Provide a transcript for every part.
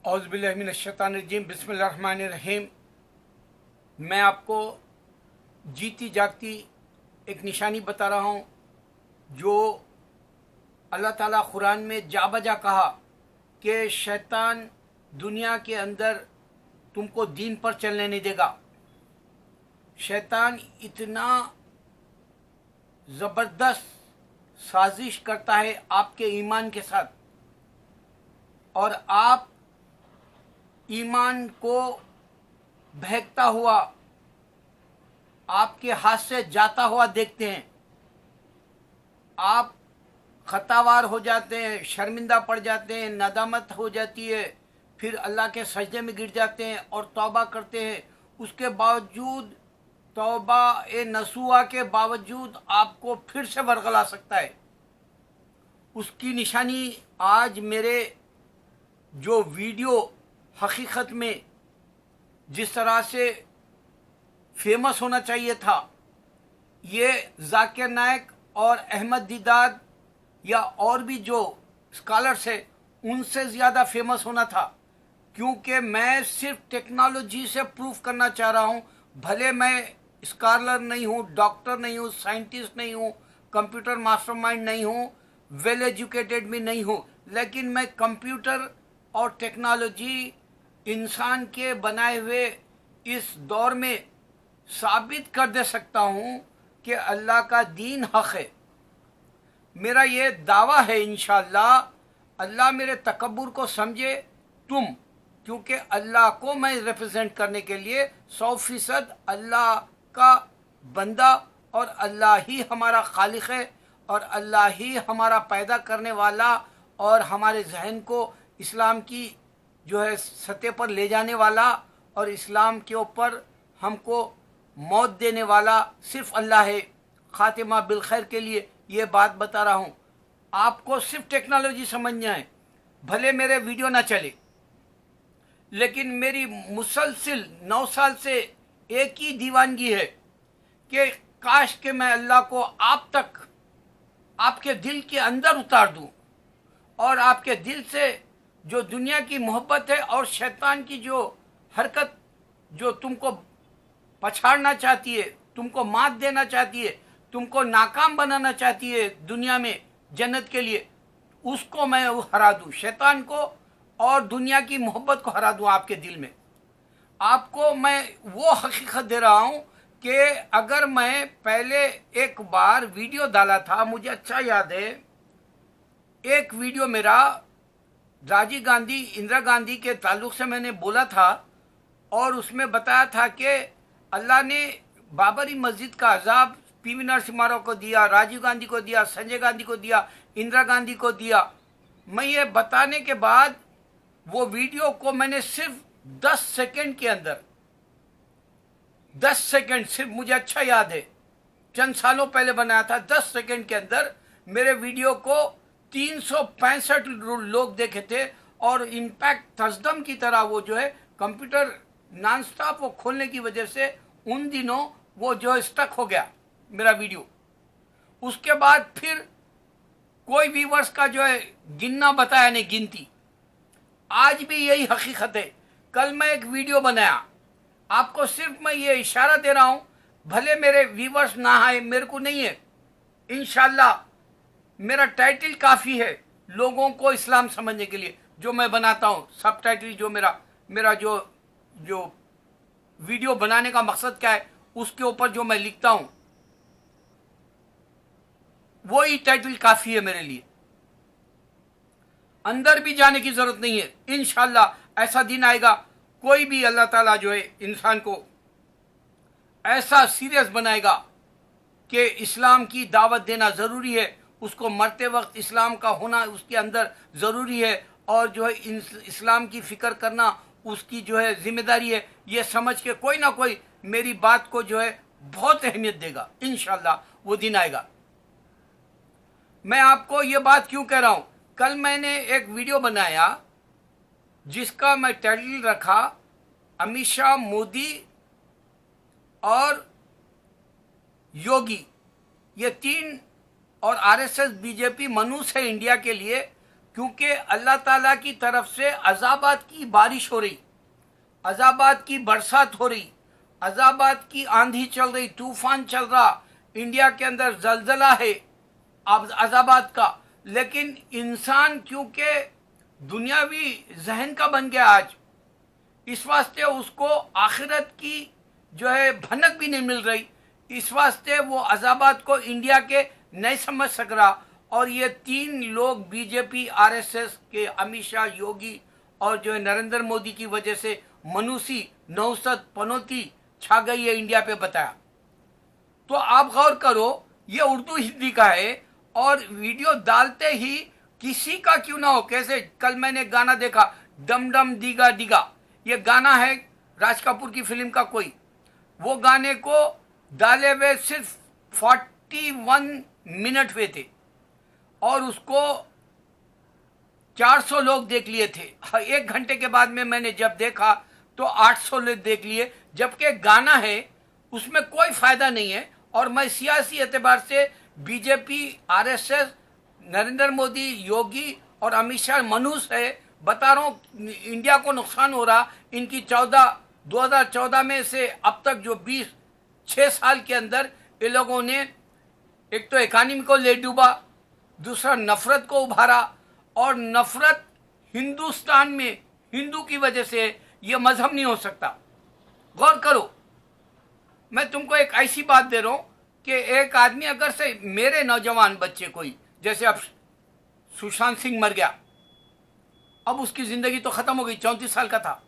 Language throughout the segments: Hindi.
औज़ुबिल्लाहिमिनश्शैतानिर्रजीम बिस्मिल्लाहिर्रहमानिर्रहीम। मैं आपको जीती जागती एक निशानी बता रहा हूँ जो अल्लाह ताला कुरान में जा बजा कहा कि शैतान दुनिया के अंदर तुमको दीन पर चलने नहीं देगा। शैतान इतना ज़बरदस्त साजिश करता है आपके ईमान के साथ, और आप ईमान को बहकता हुआ आपके हाथ से जाता हुआ देखते हैं। आप खतावार हो जाते हैं, शर्मिंदा पड़ जाते हैं, नदामत हो जाती है, फिर अल्लाह के सजदे में गिर जाते हैं और तौबा करते हैं। उसके बावजूद तौबा ए नसूआ के बावजूद आपको फिर से बरगला सकता है। उसकी निशानी आज मेरे जो वीडियो हकीकत में जिस तरह से फेमस होना चाहिए था, ये जाकिर नायक और अहमद दीदार या और भी जो स्कॉलर्स है उनसे ज़्यादा फेमस होना था, क्योंकि मैं सिर्फ टेक्नोलॉजी से प्रूफ करना चाह रहा हूँ। भले मैं स्कॉलर नहीं हूँ, डॉक्टर नहीं हूँ, साइंटिस्ट नहीं हूँ, कंप्यूटर मास्टरमाइंड नहीं हूँ, वेल एजुकेटेड भी नहीं हूँ, लेकिन मैं कंप्यूटर और टेक्नोलॉजी इंसान के बनाए हुए इस दौर में साबित कर दे सकता हूँ कि अल्लाह का दीन हक है। मेरा ये दावा है, इंशाअल्लाह अल्लाह मेरे तकब्बुर को समझे तुम, क्योंकि अल्लाह को मैं रिप्रेजेंट करने के लिए 100% अल्लाह का बंदा, और अल्लाह ही हमारा खालिक है, और अल्लाह ही हमारा पैदा करने वाला, और हमारे जहन को इस्लाम की जो है सतह पर ले जाने वाला, और इस्लाम के ऊपर हमको मौत देने वाला सिर्फ अल्लाह है। खातिमा बिल खैर के लिए ये बात बता रहा हूँ। आपको सिर्फ टेक्नोलॉजी समझना है। भले मेरे वीडियो ना चले, लेकिन मेरी मुसलसिल 9 साल से एक ही दीवानगी है कि काश के मैं अल्लाह को आप तक, आपके दिल के अंदर उतार दूँ, और आपके दिल से जो दुनिया की मोहब्बत है और शैतान की जो हरकत जो तुमको पछाड़ना चाहती है, तुमको मात देना चाहती है, तुमको नाकाम बनाना चाहती है दुनिया में जन्नत के लिए, उसको मैं हरा दूँ, शैतान को और दुनिया की मोहब्बत को हरा दूँ आपके दिल में। आपको मैं वो हकीकत दे रहा हूँ कि अगर मैं पहले एक बार वीडियो डाला था, मुझे अच्छा याद है, एक वीडियो मेरा राजीव गांधी, इंदिरा गांधी के ताल्लुक से मैंने बोला था, और उसमें बताया था कि अल्लाह ने बाबरी मस्जिद का अजाब पीवी नरसिम्हा राव को दिया, राजीव गांधी को दिया, संजय गांधी को दिया, इंदिरा गांधी को दिया। मैं ये बताने के बाद वो वीडियो को मैंने सिर्फ 10 सेकंड के अंदर, 10 सेकंड सिर्फ, मुझे अच्छा याद है, चंद सालों पहले बनाया था। 10 सेकंड के अंदर मेरे वीडियो को 365 लोग देखे थे, और इम्पैक्ट तसदम की तरह वो जो है कंप्यूटर नॉन स्टॉप वो खोलने की वजह से उन दिनों वो जो है स्टक हो गया मेरा वीडियो। उसके बाद फिर कोई व्यूअर्स का जो है गिनना बताया नहीं, गिनती। आज भी यही हकीकत है। कल मैं एक वीडियो बनाया, आपको सिर्फ मैं ये इशारा दे रहा हूँ, भले मेरे व्यूअर्स ना आए, मेरे को नहीं है, इंशाल्लाह मेरा टाइटल काफ़ी है लोगों को इस्लाम समझने के लिए जो मैं बनाता हूँ। सब टाइटल जो मेरा जो वीडियो बनाने का मकसद क्या है, उसके ऊपर जो मैं लिखता हूँ, वही टाइटल काफ़ी है मेरे लिए। अंदर भी जाने की ज़रूरत नहीं है। इंशाअल्लाह ऐसा दिन आएगा, कोई भी अल्लाह ताला जो है इंसान को ऐसा सीरियस बनाएगा कि इस्लाम की दावत देना ज़रूरी है, उसको मरते वक्त इस्लाम का होना उसके अंदर ज़रूरी है, और जो है इस्लाम की फ़िक्र करना उसकी जो है ज़िम्मेदारी है। ये समझ के कोई ना कोई मेरी बात को जो है बहुत अहमियत देगा। इंशाअल्लाह वो दिन आएगा। मैं आपको ये बात क्यों कह रहा हूँ, कल मैंने एक वीडियो बनाया जिसका मैं टाइटल रखा अमित शाह, मोदी और योगी, ये तीन, और आरएसएस बीजेपी मनूस है इंडिया के लिए, क्योंकि अल्लाह ताला की तरफ से अजाबात की बारिश हो रही, अजाबात की बरसात हो रही, अजाबात की आंधी चल रही, तूफान चल रहा, इंडिया के अंदर जलजला है अजाबात का। लेकिन इंसान क्योंकि दुनियावी जहन का बन गया आज, इस वास्ते उसको आखिरत की जो है भनक भी नहीं मिल रही, इस वास्ते वो अजाबात को इंडिया के नहीं समझ सक रहा। और ये तीन लोग बीजेपी आरएसएस के अमित शाह, योगी और जो है नरेंद्र मोदी की वजह से मनुष्य नौसद पनौती छा गई है इंडिया पे, बताया। तो आप गौर करो, ये उर्दू हिंदी का है और वीडियो डालते ही किसी का क्यों ना हो, कैसे कल मैंने गाना देखा डम डम दीगा दीगा, ये गाना है राज कपूर की फिल्म का कोई, वो गाने को डाले हुए सिर्फ 41 मिनट हुए थे और उसको 400 लोग देख लिए थे। एक घंटे के बाद में मैंने जब देखा तो 800 लोग देख लिए, जबकि गाना है उसमें कोई फायदा नहीं है। और मैं सियासी एतबार से बीजेपी, आरएसएस, नरेंद्र मोदी, योगी और अमित शाह मनुष्य है, बता रहा हूँ इंडिया को नुकसान हो रहा। इनकी 2014 में से अब तक जो 6 साल के अंदर ये लोगों ने एक तो इकानमी को ले डूबा, दूसरा नफरत को उभारा, और नफरत हिंदुस्तान में हिंदू की वजह से ये मजहब नहीं हो सकता। गौर करो, मैं तुमको एक ऐसी बात दे रहा हूं कि एक आदमी अगर से मेरे नौजवान बच्चे कोई, जैसे अब सुशांत सिंह मर गया, अब उसकी जिंदगी तो खत्म हो गई, 34 साल का था।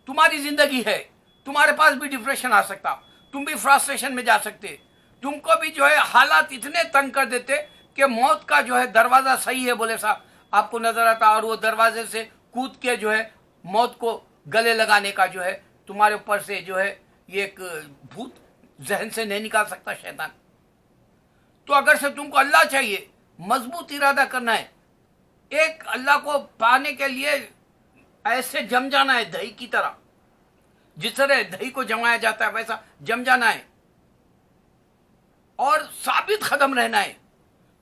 तुम्हारी जिंदगी है, तुम्हारे पास भी डिप्रेशन आ सकता, तुम भी फ्रस्ट्रेशन में जा सकते, तुमको भी जो है हालात इतने तंग कर देते कि मौत का जो है दरवाजा सही है बोले साहब आपको नजर आता, और वो दरवाजे से कूद के जो है मौत को गले लगाने का जो है तुम्हारे ऊपर से जो है ये एक भूत जहन से नहीं निकाल सकता शैतान। तो अगर से तुमको अल्लाह चाहिए, मजबूत इरादा करना है, एक अल्लाह को पाने के लिए ऐसे जम जाना है दही की तरह, जिस तरह दही को जमाया जाता है वैसा जम जाना है और साबित कदम रहना है।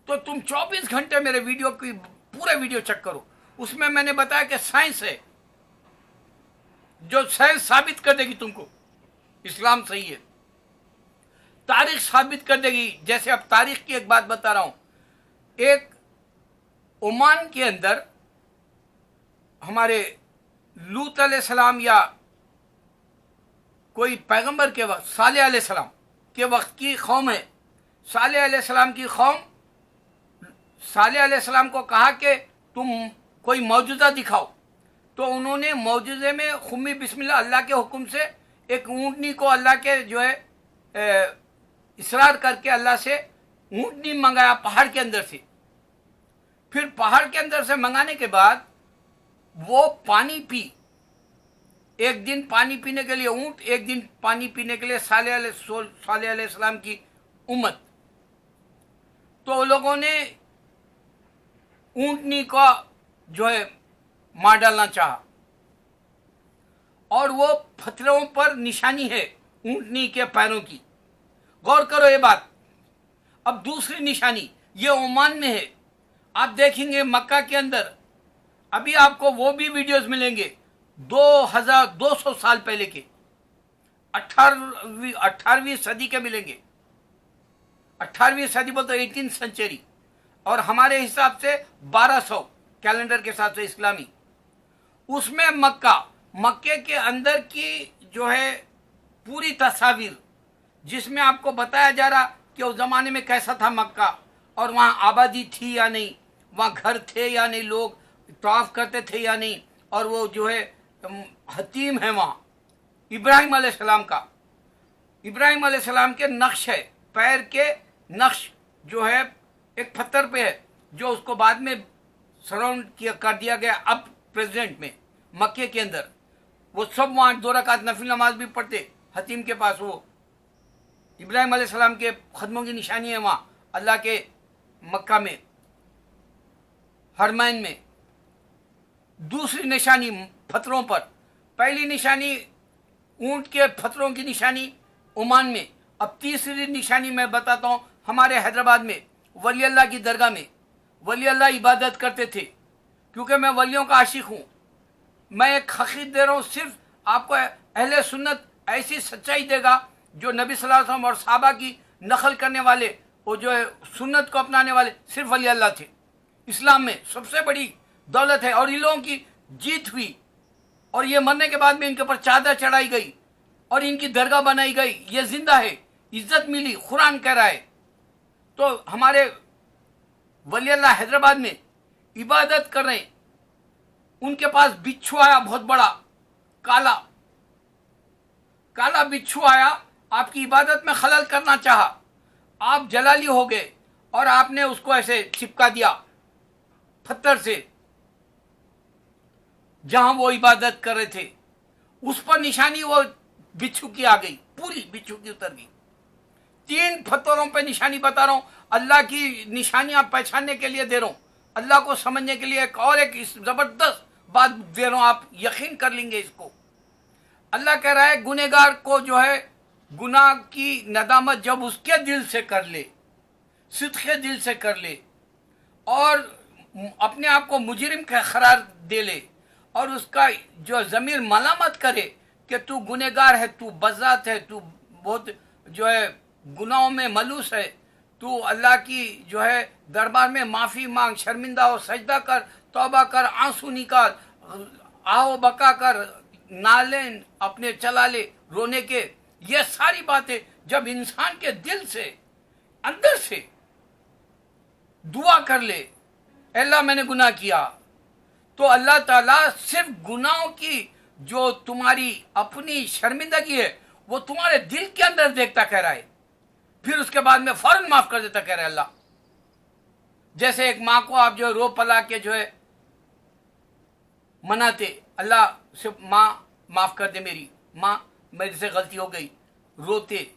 तो तुम 24 घंटे मेरे वीडियो की पूरे वीडियो चेक करो, उसमें मैंने बताया कि साइंस है, जो साइंस साबित कर देगी तुमको इस्लाम सही है, तारीख साबित कर देगी। जैसे अब तारीख की एक बात बता रहा हूं, एक ओमान के अंदर हमारे लूत अलैहिस्सलाम या कोई पैगंबर के वक्त सालेह अलैहिस्सलाम के वक्त की कौम है। सालेह अलैहिस्सलाम की कौम सालेह अलैहिस्सलाम को कहा कि तुम कोई मौजूदा दिखाओ, तो उन्होंने मौजूदे में खुम्मी बिस्मिल्लाह अल्लाह के हुक्म से एक ऊँटनी को अल्लाह के जो है इसरार करके अल्लाह से ऊँटनी मंगाया पहाड़ के अंदर से। फिर पहाड़ के अंदर से मंगाने के बाद वो पानी पी, एक दिन पानी पीने के लिए ऊँट, एक दिन पानी पीने के लिए सालेह अलैहिस्सलाम की उम्मत। तो लोगों ने ऊँटनी का जो है मार डालना चाहा और वो पत्थरों पर निशानी है ऊँटनी के पैरों की। गौर करो ये बात। अब दूसरी निशानी ये ओमान में है, आप देखेंगे मक्का के अंदर अभी आपको वो भी वीडियोस मिलेंगे 2200 साल पहले के, 18वीं सदी के मिलेंगे। 18वीं सदी बोलते 18th सेंचुरी, और हमारे हिसाब से 1200 कैलेंडर के साथ से इस्लामी। उसमें मक्के के अंदर की जो है पूरी तस्वीर, जिसमें आपको बताया जा रहा कि उस जमाने में कैसा था मक्का, और वहाँ आबादी थी या नहीं, वहाँ घर थे या नहीं, लोग तवाफ करते थे या नहीं, और वो जो है हतीम है वहाँ इब्राहिम अलैहिस्सलाम का, इब्राहिम अलैहिस्सलाम के नक्श है, पैर के नक्श जो है एक पत्थर पे है, जो उसको बाद में सराउंड कर दिया गया। अब प्रेसिडेंट में मक्के के अंदर वो सब वहाँ 2 रकात नफिल नमाज भी पढ़ते हतीम के पास। वो इब्राहिम अलैहिस्सलाम के खदमों की निशानी है वहाँ अल्लाह के मक्का में हरमैन में। दूसरी निशानी पत्थरों पर, पहली निशानी ऊंट के पत्थरों की निशानी ओमान में। अब तीसरी निशानी मैं बताता हूँ, हमारे हैदराबाद में वली अल्लाह की दरगाह में वली अल्लाह इबादत करते थे, क्योंकि मैं वलियों का आशिक हूं। मैं एक हकीकत दे रहा हूं, सिर्फ आपको अहले सुन्नत ऐसी सच्चाई देगा जो नबी सल्लल्लाहु अलैहि वसल्लम और साहबा की नकल करने वाले, वो जो है सुन्नत को अपनाने वाले सिर्फ वली अल्लाह थे। इस्लाम में सबसे बड़ी दौलत है और इन लोगों की जीत हुई और ये मरने के बाद में इनके ऊपर चादर चढ़ाई गई और इनकी दरगाह बनाई गई। ये जिंदा है, इज्जत मिली, कुरान कह रहा है। तो हमारे वली अल्लाह हैदराबाद में इबादत कर रहे हैं, उनके पास बिच्छू आया बहुत बड़ा, काला काला बिच्छू आया, आपकी इबादत में खलल करना चाहा, आप जलाली हो गए और आपने उसको ऐसे चिपका दिया पत्थर से जहां वो इबादत कर रहे थे, उस पर निशानी वो बिच्छू की आ गई, पूरी बिच्छू की उतर गई। 3 पत्थरों पे निशानी बता रहा हूं, अल्लाह की निशानी आप पहचानने के लिए दे रहा हूं, अल्लाह को समझने के लिए। एक जबरदस्त बात दे रहा हूं, आप यकीन कर लेंगे इसको। अल्लाह कह रहा है गुनहगार को जो है गुनाह की नदामत जब उसके दिल से कर ले, सिद्क़े दिल से कर ले और अपने आप को मुजरिम का करार दे ले और उसका जो ज़मीर मलामत करे कि तू गुनहगार है, तू बज़ात है, तू बहुत जो है गुनाहों में मलूस है, तू अल्लाह की जो है दरबार में माफ़ी मांग, शर्मिंदा हो, सजदा कर, तौबा कर, आंसू निकाल, आओ बका कर, नाले अपने चला ले रोने के। ये सारी बातें जब इंसान के दिल से अंदर से दुआ कर ले, अल्लाह मैंने गुनाह किया, तो अल्लाह ताला सिर्फ गुनाहों की जो तुम्हारी अपनी शर्मिंदगी है वो तुम्हारे दिल के अंदर देखता कह रहा है, फिर उसके बाद में फौरन माफ कर देता कह रहा है अल्लाह। जैसे एक माँ को आप जो रो पला के जो है मनाते, अल्लाह से माँ माफ कर दे, मेरी माँ मेरे से गलती हो गई, रोते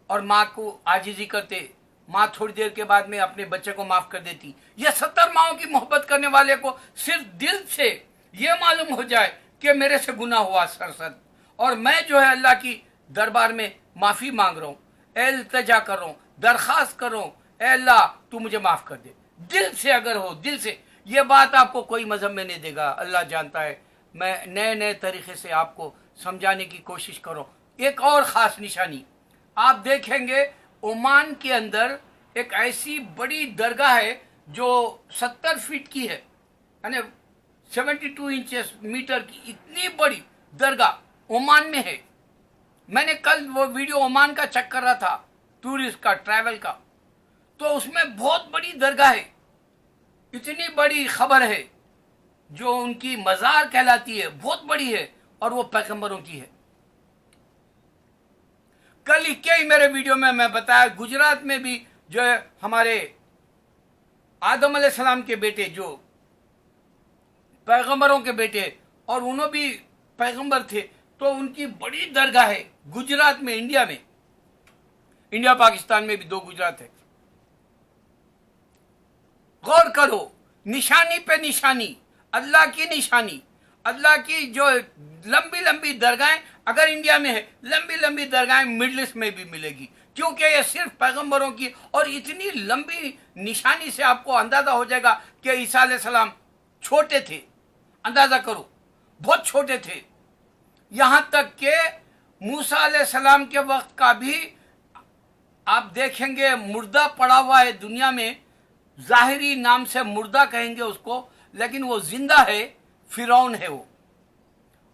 और माँ को आजिजी करते, माँ थोड़ी देर के बाद में अपने बच्चे को माफ कर देती। यह 70 माओं की मोहब्बत करने वाले को सिर्फ दिल से यह मालूम हो जाए कि मेरे से गुनाह हुआ सरसद और मैं जो है अल्लाह की दरबार में माफी मांग रहा हूँ, इल्तिजा कर रहा हूँ, दरखास्त कर रहा हूँ, ए अल्लाह तू मुझे माफ कर दे। दिल से अगर हो, दिल से, ये बात आपको कोई मजहब में नहीं देगा, अल्लाह जानता है। मैं नए नए तरीके से आपको समझाने की कोशिश करो। एक और ख़ास निशानी आप देखेंगे, ओमान के अंदर एक ऐसी बड़ी दरगाह है जो 70 फीट की है, यानी 72 इंचेस मीटर की इतनी बड़ी दरगाह ओमान में है। मैंने कल वो वीडियो ओमान का चेक कर रहा था, टूरिस्ट का, ट्रैवल का, तो उसमें बहुत बड़ी दरगाह है, इतनी बड़ी खबर है जो उनकी मज़ार कहलाती है, बहुत बड़ी है और वो पैगंबरों की है। कल के ही मेरे वीडियो में मैं बताया, गुजरात में भी जो है हमारे आदम अलैहिस्सलाम के बेटे जो पैगंबरों के बेटे और उन्होंने भी पैगंबर थे, तो उनकी बड़ी दरगाह है गुजरात में, इंडिया में। इंडिया पाकिस्तान में भी 2 गुजरात है। गौर करो, निशानी पे निशानी, अल्लाह की निशानी, अल्लाह की जो लंबी लंबी दरगाहें अगर इंडिया में है, लंबी लंबी दरगाहें मिडिल ईस्ट में भी मिलेगी, क्योंकि ये सिर्फ पैगंबरों की। और इतनी लंबी निशानी से आपको अंदाजा हो जाएगा कि ईसा अलैहिस्सलाम छोटे थे, अंदाजा करो, बहुत छोटे थे। यहां तक कि मूसा अलैहिस्सलाम के वक्त का भी आप देखेंगे मुर्दा पड़ा हुआ है दुनिया में, जाहिरी नाम से मुर्दा कहेंगे उसको, लेकिन वो जिंदा है, फिरौन है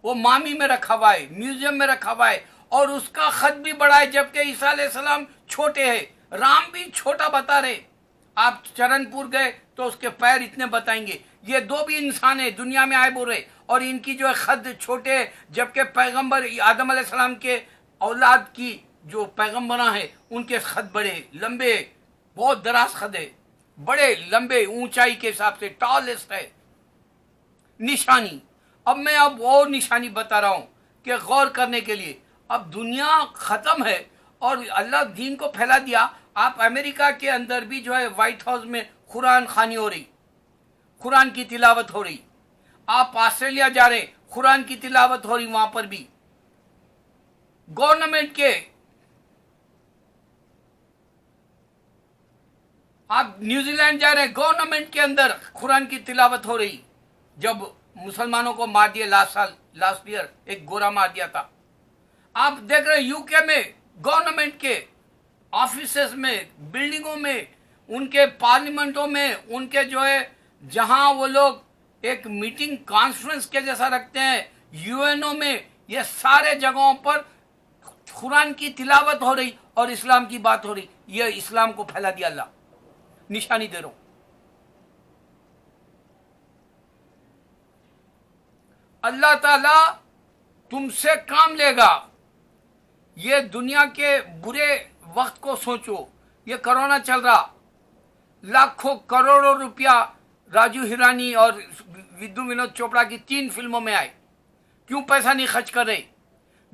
वो मामी में रखा हुआ है, म्यूजियम में रखा हुआ है और उसका खत भी बड़ा है, जबकि ईसा अलैहिस्सलाम छोटे हैं। राम भी छोटा बता रहे, आप चरणपुर गए तो उसके पैर इतने बताएंगे। ये 2 भी इंसान है, दुनिया में आए बोल रहे, और इनकी जो है खत छोटे है, जबकि पैगंबर आदम अलैहिस्सलाम के औलाद की जो पैगंबरा है उनके खत बड़े लंबे, बहुत दराज खत है, बड़े लंबे, ऊंचाई के हिसाब से टॉलेस्ट है। निशानी, अब मैं और निशानी बता रहा हूं कि गौर करने के लिए। अब दुनिया खत्म है और अल्लाह दीन को फैला दिया। आप अमेरिका के अंदर भी जो है व्हाइट हाउस में कुरान खानी हो रही, कुरान की तिलावत हो रही। आप ऑस्ट्रेलिया जा रहे, कुरान की तिलावत हो रही वहां पर भी। गवर्नमेंट के, आप न्यूजीलैंड जा रहे हैं, गवर्नमेंट के अंदर कुरान की तिलावत हो रही। जब मुसलमानों को मार दिया लास्ट ईयर एक गोरा मार दिया था। आप देख रहे हैं यूके में गवर्नमेंट के ऑफिसेस में, बिल्डिंगों में, उनके पार्लियामेंटों में, उनके जो है जहां वो लोग एक मीटिंग कॉन्फ्रेंस के जैसा रखते हैं, यूएनओ में, ये सारे जगहों पर कुरान की तिलावत हो रही और इस्लाम की बात हो रही। ये इस्लाम को फैला दिया अल्लाह, निशानी दे रहा हूं। अल्लाह ताला तुमसे काम लेगा। ये दुनिया के बुरे वक्त को सोचो, ये कोरोना चल रहा, लाखों करोड़ों रुपया राजू हिरानी और विद्यु विनोद चोपड़ा की 3 फिल्मों में आए। क्यों पैसा नहीं खर्च कर रहे?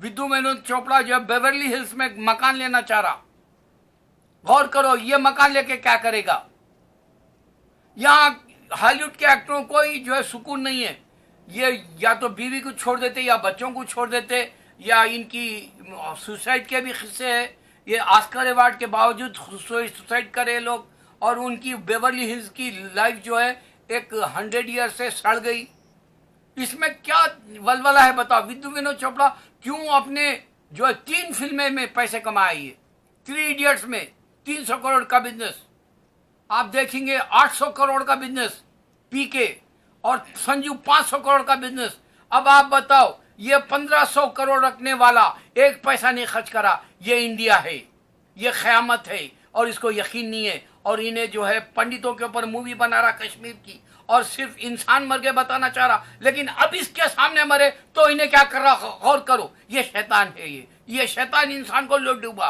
विद्यु विनोद चोपड़ा जो है बेवर्ली हिल्स में मकान लेना चाह रहा। गौर करो, ये मकान लेके क्या करेगा? यहां हॉलीवुड के एक्टरों को कोई जो है सुकून नहीं है। ये या तो बीवी को छोड़ देते, या बच्चों को छोड़ देते, या इनकी सुसाइड के भी किस्से हैं। ये ऑस्कर अवार्ड के बावजूद सुसाइड करे लोग, और उनकी बेवर्ली हिल्स की लाइफ जो है एक 100 ईयर से सड़ गई। इसमें क्या वलवला है बताओ? विद्यु विनोद चोपड़ा क्यों अपने जो है 3 फिल्में में पैसे कमाए? ये 3 इडियट्स में 300 करोड़ का बिजनेस, आप देखेंगे 800 करोड़ का बिजनेस पीके, और संजू 500 करोड़ का बिजनेस। अब आप बताओ, ये 1500 करोड़ रखने वाला एक पैसा नहीं खर्च करा। ये इंडिया है, ये क़यामत है, और इसको यकीन नहीं है। और इन्हें जो है पंडितों के ऊपर मूवी बना रहा कश्मीर की, और सिर्फ इंसान मर गए बताना चाह रहा, लेकिन अब इसके सामने मरे तो इन्हें क्या कर रहा? गौर करो, ये शैतान है। ये शैतान इंसान को लूट डूबा।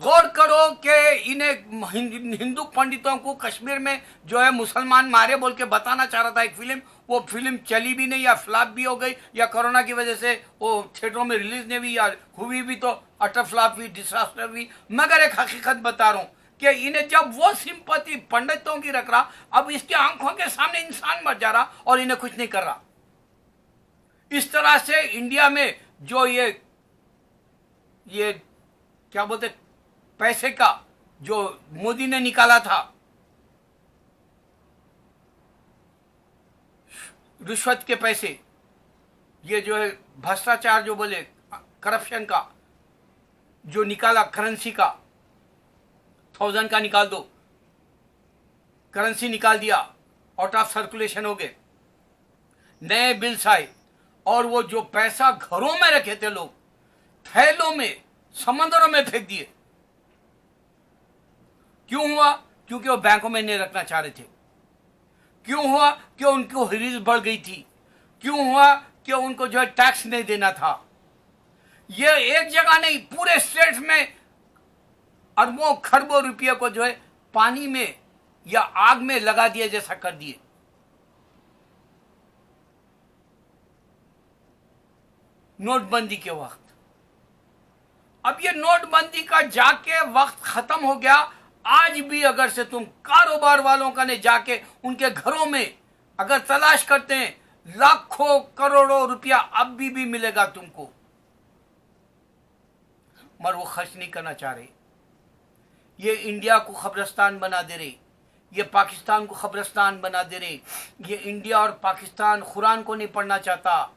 गौर करो कि इन्हें हिंदू पंडितों को कश्मीर में जो है मुसलमान मारे बोल के बताना चाह रहा था एक फिल्म। वो फिल्म चली भी नहीं, या फ्लॉप भी हो गई, या कोरोना की वजह से वो थिएटरों में रिलीज नहीं हुई, या हुई भी तो अटर फ्लॉप हुई, डिजास्टर हुई। मगर एक हकीकत बता रहा हूं कि इन्हें जब वो सिंपैथी पंडितों की रख रहा, अब इसकी आंखों के सामने इंसान मर जा रहा और इन्हें कुछ नहीं कर रहा। इस तरह से इंडिया में जो ये क्या बोलते पैसे का जो मोदी ने निकाला था, रिश्वत के पैसे, ये जो है भ्रष्टाचार जो बोले, करप्शन का जो निकाला, करेंसी का 1000 का निकाल दो, करेंसी निकाल दिया, आउट ऑफ सर्कुलेशन हो गए, नए बिल्स आए, और वो जो पैसा घरों में रखे थे लोग, थैलों में, समंदरों में फेंक दिए। क्यों हुआ? क्योंकि वो बैंकों में नहीं रखना चाह रहे थे। क्यों हुआ? कि उनको रिलीज बढ़ गई थी। क्यों हुआ? कि उनको जो है टैक्स नहीं देना था। ये एक जगह नहीं, पूरे स्टेट में अरबों खरबों रुपये को जो है पानी में या आग में लगा दिए जैसा कर दिए। नोटबंदी के वक्त, अब ये नोटबंदी का जाके वक्त खत्म हो गया। आज भी अगर से तुम कारोबार वालों का ने जाके उनके घरों में अगर तलाश करते हैं, लाखों करोड़ों रुपया अब भी मिलेगा तुमको, मगर वो खर्च नहीं करना चाह रहे। ये इंडिया को खबरस्तान बना दे रहे, ये पाकिस्तान को खबरस्तान बना दे रहे। ये इंडिया और पाकिस्तान कुरान को नहीं पढ़ना चाहता।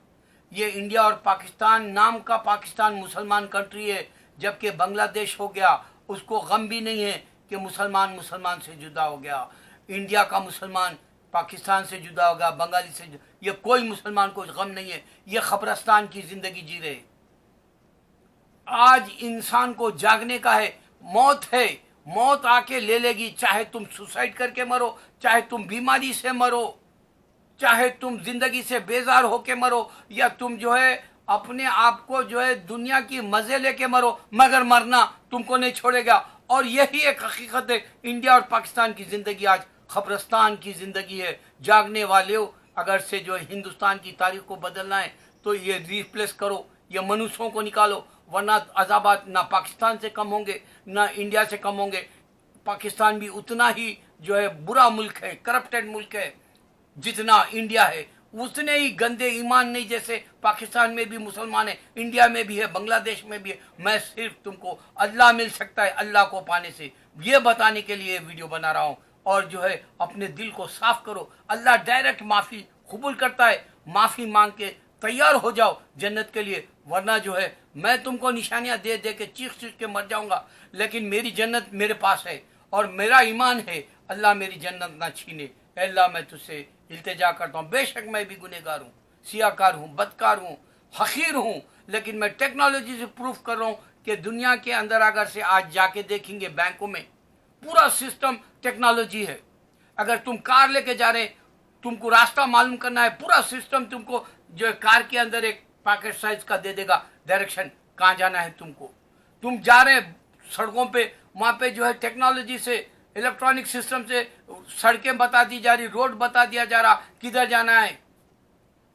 ये इंडिया और पाकिस्तान नाम का पाकिस्तान मुसलमान कंट्री है, जबकि बांग्लादेश हो गया, उसको गम भी नहीं है कि मुसलमान से जुदा हो गया। इंडिया का मुसलमान पाकिस्तान से जुदा हो गया, बंगाली से, ये कोई मुसलमान को गम नहीं है। ये खबरस्तान की जिंदगी जी रहे। आज इंसान को जागने का है। मौत है, मौत आके ले लेगी। चाहे तुम सुसाइड करके मरो, चाहे तुम बीमारी से मरो, चाहे तुम जिंदगी से बेजार होके मरो, या तुम जो है अपने आप को जो है दुनिया की मजे लेके मरो, मगर मरना तुमको नहीं छोड़ेगा। और यही एक हकीकत है। इंडिया और पाकिस्तान की जिंदगी आज खबरस्तान की जिंदगी है। जागने वाले हो, अगर से जो हिंदुस्तान की तारीख को बदलना है तो ये रिप्लेस करो, ये मनुष्यों को निकालो, वरना अजाबात ना पाकिस्तान से कम होंगे ना इंडिया से कम होंगे। पाकिस्तान भी उतना ही जो है बुरा मुल्क है, करप्टेड मुल्क है जितना इंडिया है। उतने ही गंदे ईमान नहीं जैसे पाकिस्तान में भी मुसलमान है, इंडिया में भी है, बांग्लादेश में भी है। मैं सिर्फ तुमको अल्लाह मिल सकता है अल्लाह को पाने से, ये बताने के लिए वीडियो बना रहा हूँ। और जो है अपने दिल को साफ करो। अल्लाह डायरेक्ट माफ़ी कबूल करता है। माफ़ी मांग के तैयार हो जाओ जन्नत के लिए, वरना जो है मैं तुमको निशानियां दे दे के चीख चीख के मर जाऊंगा, लेकिन मेरी जन्नत मेरे पास है और मेरा ईमान है। अल्लाह मेरी जन्नत ना छीने। ऐ अल्लाह मैं तुझसे इल्तिजा करता हूँ, बेशक मैं भी गुनहगार हूँ, सियाकार हूँ, बदकार हूँ, हकीर हूँ, लेकिन मैं टेक्नोलॉजी से प्रूफ कर रहा हूँ कि दुनिया के अंदर अगर से आज जाके देखेंगे बैंकों में पूरा सिस्टम टेक्नोलॉजी है। अगर तुम कार लेके जा रहे, तुमको रास्ता मालूम करना है, पूरा सिस्टम तुमको जो है कार के अंदर एक पैकेट साइज का दे देगा डायरेक्शन कहाँ जाना है तुमको। तुम जा रहे सड़कों पे, वहाँ पे जो है टेक्नोलॉजी से, इलेक्ट्रॉनिक सिस्टम से सड़कें बता दी जा रही, रोड बता दिया जा रहा किधर जाना है।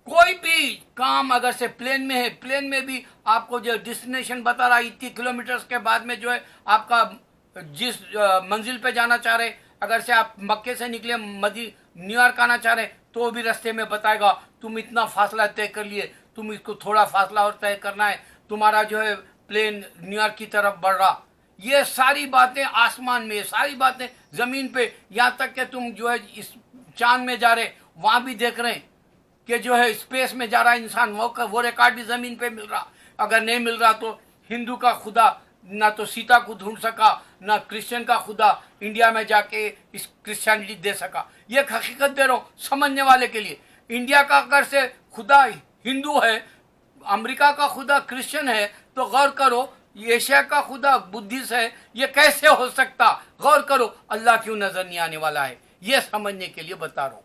कोई भी काम अगर से प्लेन में है, प्लेन में भी आपको जो डेस्टिनेशन बता रहा, इतनी किलोमीटर्स के बाद में जो है आपका जिस मंजिल पे जाना चाह रहे, अगर से आप मक्के से निकले न्यूयॉर्क आना चाह रहे तो भी रास्ते में बताएगा तुम इतना फासला तय कर लिए, तुम इसको थोड़ा फासला और तय करना है, तुम्हारा जो है प्लेन न्यूयॉर्क की तरफ बढ़ रहा। ये सारी बातें आसमान में, सारी बातें जमीन पे, यहाँ तक कि तुम जो है इस चांद में जा रहे वहां भी देख रहे हैं कि जो है स्पेस में जा रहा इंसान, वो रिकॉर्ड भी जमीन पे मिल रहा। अगर नहीं मिल रहा तो हिंदू का खुदा ना तो सीता को ढूंढ सका, ना क्रिश्चियन का खुदा इंडिया में जाके इस क्रिश्चियनिटी दे सका। ये हकीकत दे रहा हूँ समझने वाले के लिए। इंडिया का अगर से खुदा हिंदू है, अमेरिका का खुदा क्रिश्चियन है, तो गौर करो एशिया का खुदा बुद्धिस्ट है, ये कैसे हो सकता? गौर करो अल्लाह क्यों नजर नहीं आने वाला है, ये समझने के लिए बता रहा हूँ।